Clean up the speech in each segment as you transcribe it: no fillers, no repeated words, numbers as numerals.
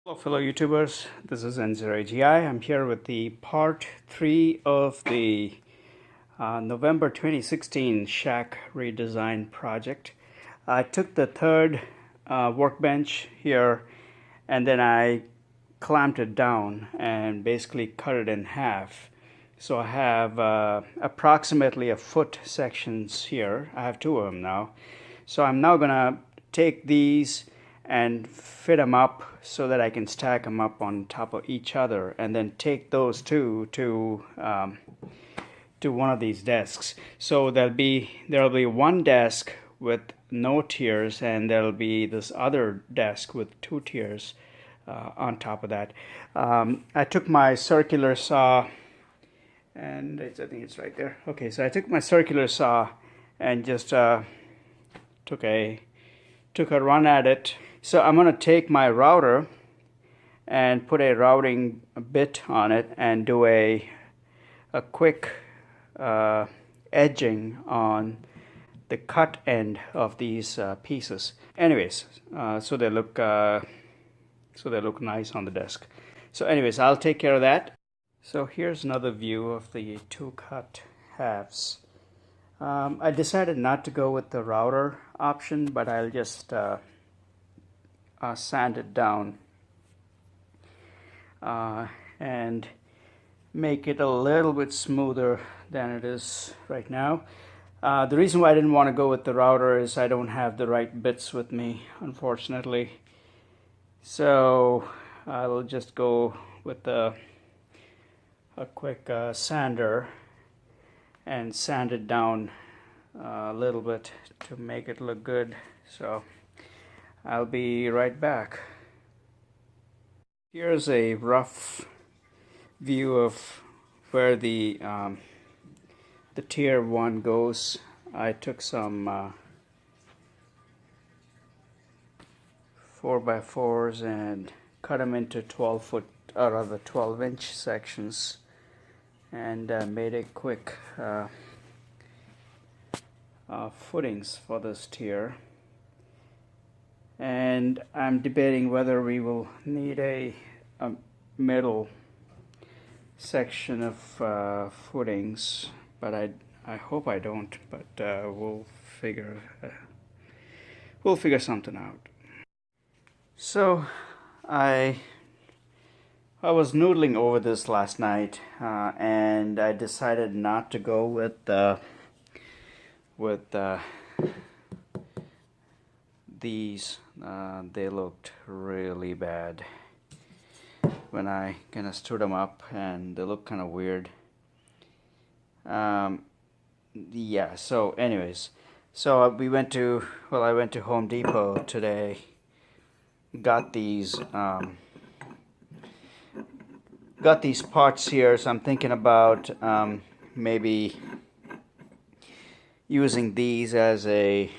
Hello fellow YouTubers, this is N0AGI. I'm here with the part 3 of the November 2016 shack redesign project. I took the third workbench here and then I clamped it down and basically cut it in half. So I have approximately a foot sections here. I have two of them now. So I'm now gonna take these and fit them up so that I can stack them up on top of each other, and then take those two to one of these desks. So there'll be one desk with no tiers, and there'll be this other desk with two tiers on top of that. I took my circular saw, and I think it's right there. Okay, so I took my circular saw and just took a run at it. So I'm going to take my router and put a routing bit on it and do a quick edging on the cut end of these pieces. Anyways, so they look nice on the desk. So anyways, I'll take care of that. So here's another view of the two cut halves. I decided not to go with the router option, but I'll just sand it down and make it a little bit smoother than it is right now. The reason why I didn't want to go with the router is I don't have the right bits with me, unfortunately. So I'll just go with a quick sander and sand it down a little bit to make it look good. So I'll be right back. Here's a rough view of where the tier 1 goes. I took some 4x4s and cut them into 12-inch sections, and made a quick footings for this tier. And I'm debating whether we will need a middle section of footings, but I hope I don't. But we'll figure something out. So I was noodling over this last night, and I decided not to go with these. They looked really bad when I kind of stood them up, and they look kind of weird. Yeah, so anyways, so I went to Home Depot today, got these parts here. So I'm thinking about maybe using these as a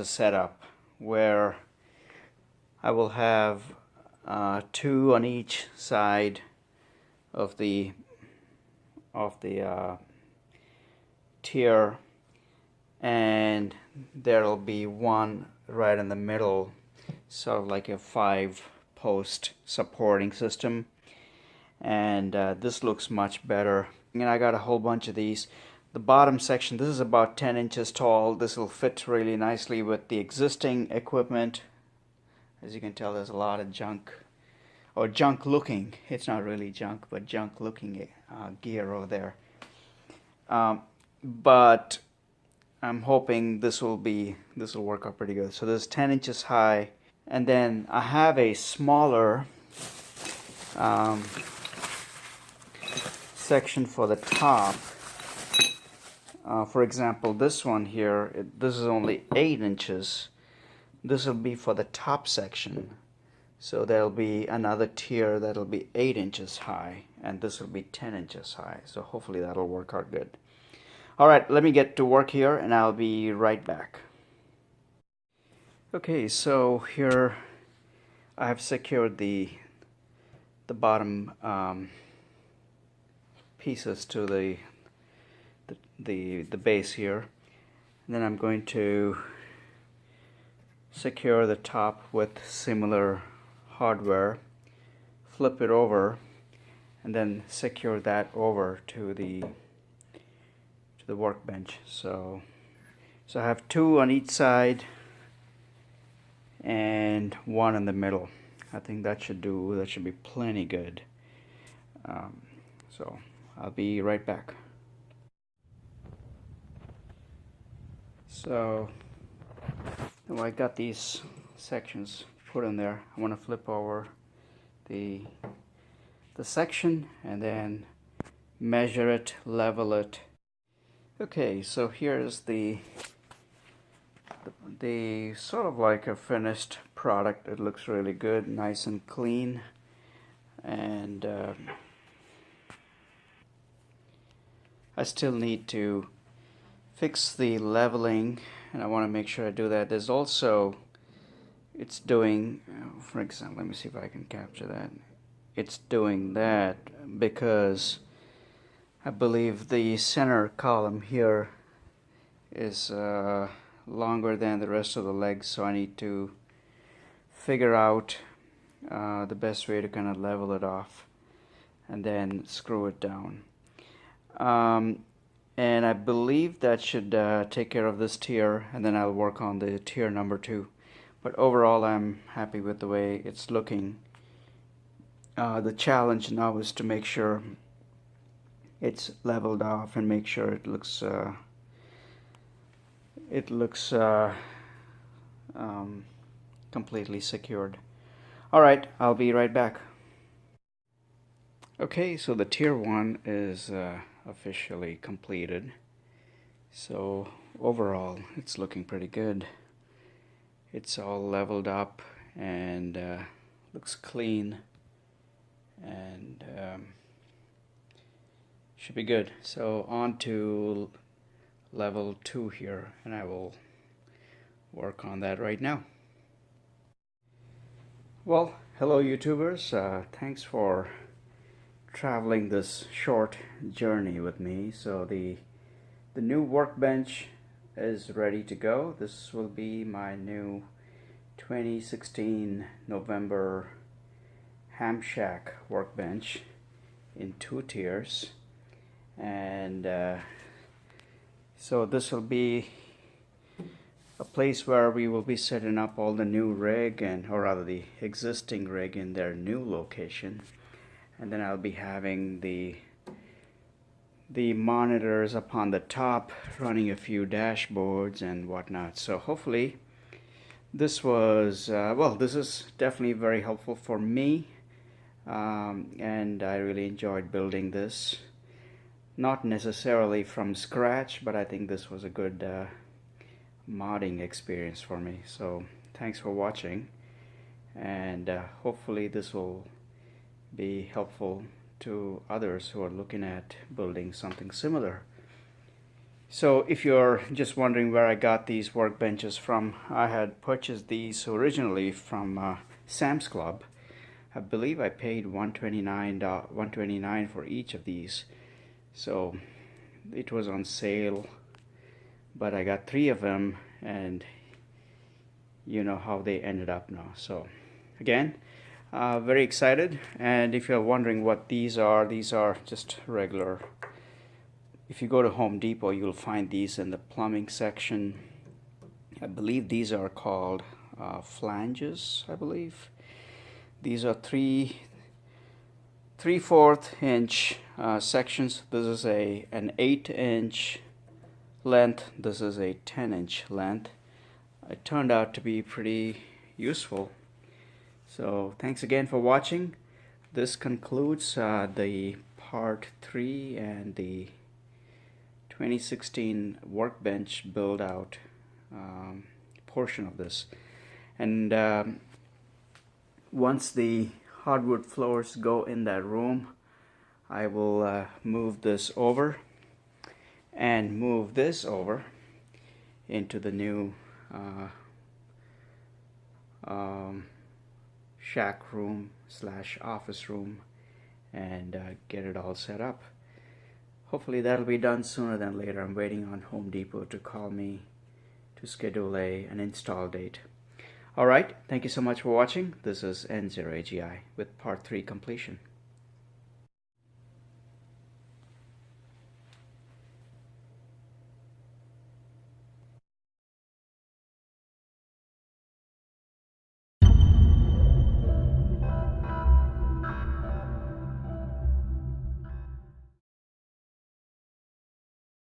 setup, where I will have two on each side of the tier, and there'll be one right in the middle, sort of like a 5-post supporting system. And this looks much better. And I got a whole bunch of these. The bottom section, this is about 10 inches tall. This will fit really nicely with the existing equipment. As you can tell, there's a lot of junk, or junk looking, it's not really junk, but junk looking gear over there. But I'm hoping this will work out pretty good. So this is 10 inches high, and then I have a smaller section for the top. For example, this one here, this is only 8 inches. This will be for the top section. So there'll be another tier that'll be 8 inches high, and this will be 10 inches high. So hopefully that'll work out good. All right, let me get to work here, and I'll be right back. Okay, so here I have secured the bottom pieces to the base here. And then I'm going to secure the top with similar hardware, flip it over, and then secure that over to the workbench. So I have two on each side and one in the middle. I think that should be plenty good. So I'll be right back. So now I got these sections put in there. I want to flip over the section and then measure it, level it. Okay, so here's the sort of like a finished product. It looks really good, nice and clean, and I still need to fix the leveling, and I want to make sure I do that. There's also, it's doing, for example, let me see if I can capture that. It's doing that because I believe the center column here is longer than the rest of the legs, so I need to figure out the best way to kind of level it off and then screw it down. And I believe that should take care of this tier, and then I'll work on the tier number 2. But overall, I'm happy with the way it's looking. The challenge now is to make sure it's leveled off and make sure it looks completely secured. Alright, I'll be right back. Okay, so the tier 1 is officially completed. So overall, it's looking pretty good. It's all leveled up and looks clean, and should be good. So on to level 2 here, and I will work on that right now. Well, hello YouTubers, thanks for traveling this short journey with me. So the new workbench is ready to go. This will be my new 2016 November Ham Shack workbench in 2 tiers, and so this will be a place where we will be setting up all the new rig, and or rather the existing rig in their new location, and then I'll be having the monitors up on the top running a few dashboards and whatnot. So hopefully this was well, this is definitely very helpful for me, and I really enjoyed building this. Not necessarily from scratch, but I think this was a good modding experience for me. So thanks for watching, and hopefully this will be helpful to others who are looking at building something similar. So if you're just wondering where I got these workbenches from, I had purchased these originally from Sam's Club. I believe I paid $129 for each of these. So it was on sale, but I got 3 of them, and you know how they ended up now. So again, very excited. And if you're wondering what these are just regular. If you go to Home Depot, you'll find these in the plumbing section. I believe these are called flanges, I believe. These are 3/4 inch sections. This is an 8-inch length. This is a 10-inch length. It turned out to be pretty useful. So thanks again for watching. This concludes the part 3 and the 2016 workbench build out portion of this. And once the hardwood floors go in that room, I will move this over and move this over into the new shack room / office room, and get it all set up. Hopefully that'll be done sooner than later. I'm waiting on Home Depot to call me to schedule an install date. All right, thank you so much for watching. This is N0AGI with part 3 completion.